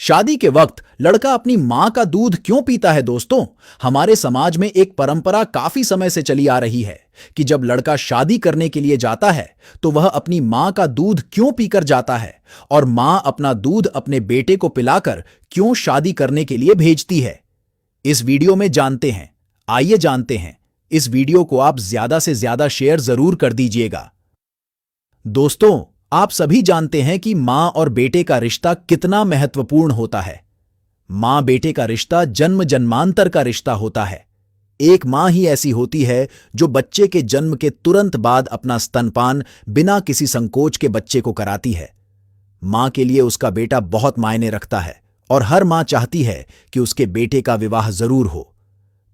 शादी के वक्त लड़का अपनी मां का दूध क्यों पीता है दोस्तों? हमारे समाज में एक परंपरा काफी समय से चली आ रही है कि जब लड़का शादी करने के लिए जाता है तो वह अपनी मां का दूध क्यों पीकर जाता है और मां अपना दूध अपने बेटे को पिलाकर क्यों शादी करने के लिए भेजती है। इस वीडियो में जानते हैं। आइए जानते हैं। इस वीडियो को आप ज्यादा से ज्यादा शेयर जरूर कर दीजिएगा। दोस्तों, आप सभी जानते हैं कि मां और बेटे का रिश्ता कितना महत्वपूर्ण होता है। मां बेटे का रिश्ता जन्म जन्मांतर का रिश्ता होता है। एक मां ही ऐसी होती है जो बच्चे के जन्म के तुरंत बाद अपना स्तनपान बिना किसी संकोच के बच्चे को कराती है। मां के लिए उसका बेटा बहुत मायने रखता है और हर मां चाहती है कि उसके बेटे का विवाह जरूर हो।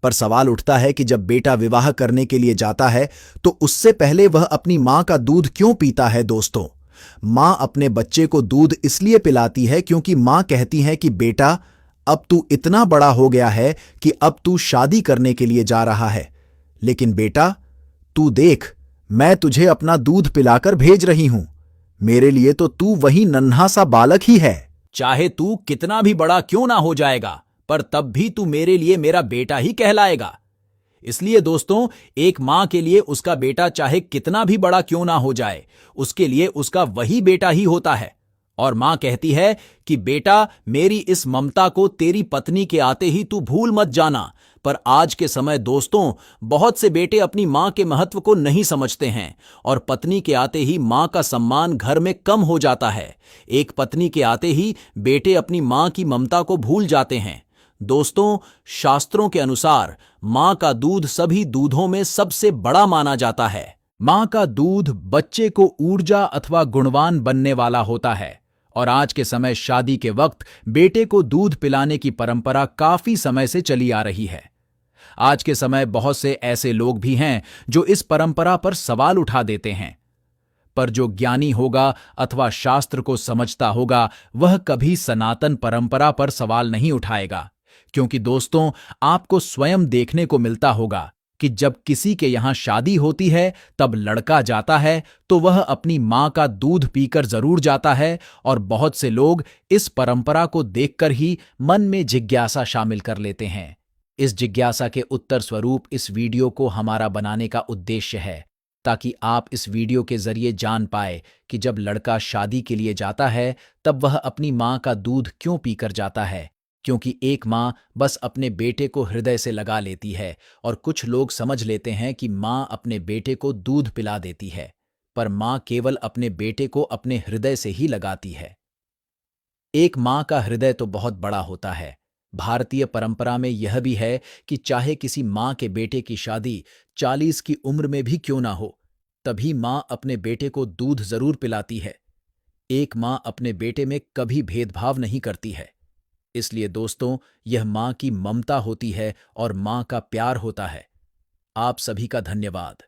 पर सवाल उठता है कि जब बेटा विवाह करने के लिए जाता है तो उससे पहले वह अपनी मां का दूध क्यों पीता है दोस्तों? मां अपने बच्चे को दूध इसलिए पिलाती है क्योंकि मां कहती है कि बेटा, अब तू इतना बड़ा हो गया है कि अब तू शादी करने के लिए जा रहा है। लेकिन बेटा, तू देख, मैं तुझे अपना दूध पिलाकर भेज रही हूं। मेरे लिए तो तू वही नन्हा सा बालक ही है। चाहे तू कितना भी बड़ा क्यों ना हो जाएगा, पर तब भी तू मेरे लिए मेरा बेटा ही कहलाएगा। इसलिए दोस्तों, एक मां के लिए उसका बेटा चाहे कितना भी बड़ा क्यों ना हो जाए, उसके लिए उसका वही बेटा ही होता है। और मां कहती है कि बेटा, मेरी इस ममता को तेरी पत्नी के आते ही तू भूल मत जाना। पर आज के समय दोस्तों, बहुत से बेटे अपनी मां के महत्व को नहीं समझते हैं और पत्नी के आते ही मां का सम्मान घर में कम हो जाता है। एक पत्नी के आते ही बेटे अपनी मां की ममता को भूल जाते हैं। दोस्तों, शास्त्रों के अनुसार मां का दूध सभी दूधों में सबसे बड़ा माना जाता है। मां का दूध बच्चे को ऊर्जा अथवा गुणवान बनने वाला होता है और आज के समय शादी के वक्त बेटे को दूध पिलाने की परंपरा काफी समय से चली आ रही है। आज के समय बहुत से ऐसे लोग भी हैं जो इस परंपरा पर सवाल उठा देते हैं, पर जो ज्ञानी होगा अथवा शास्त्र को समझता होगा वह कभी सनातन परंपरा पर सवाल नहीं उठाएगा। क्योंकि दोस्तों, आपको स्वयं देखने को मिलता होगा कि जब किसी के यहां शादी होती है तब लड़का जाता है तो वह अपनी मां का दूध पीकर जरूर जाता है और बहुत से लोग इस परंपरा को देखकर ही मन में जिज्ञासा शामिल कर लेते हैं। इस जिज्ञासा के उत्तर स्वरूप इस वीडियो को हमारा बनाने का उद्देश्य है, ताकि आप इस वीडियो के जरिए जान पाए कि जब लड़का शादी के लिए जाता है तब वह अपनी मां का दूध क्यों पीकर जाता है। क्योंकि एक मां बस अपने बेटे को हृदय से लगा लेती है और कुछ लोग समझ लेते हैं कि मां अपने बेटे को दूध पिला देती है, पर मां केवल अपने बेटे को अपने हृदय से ही लगाती है। एक मां का हृदय तो बहुत बड़ा होता है। भारतीय परंपरा में यह भी है कि चाहे किसी मां के बेटे की शादी 40 की उम्र में भी क्यों ना हो, तभी मां अपने बेटे को दूध जरूर पिलाती है। एक मां अपने बेटे में कभी भेदभाव नहीं करती है। इसलिए दोस्तों, यह मां की ममता होती है और मां का प्यार होता है। आप सभी का धन्यवाद।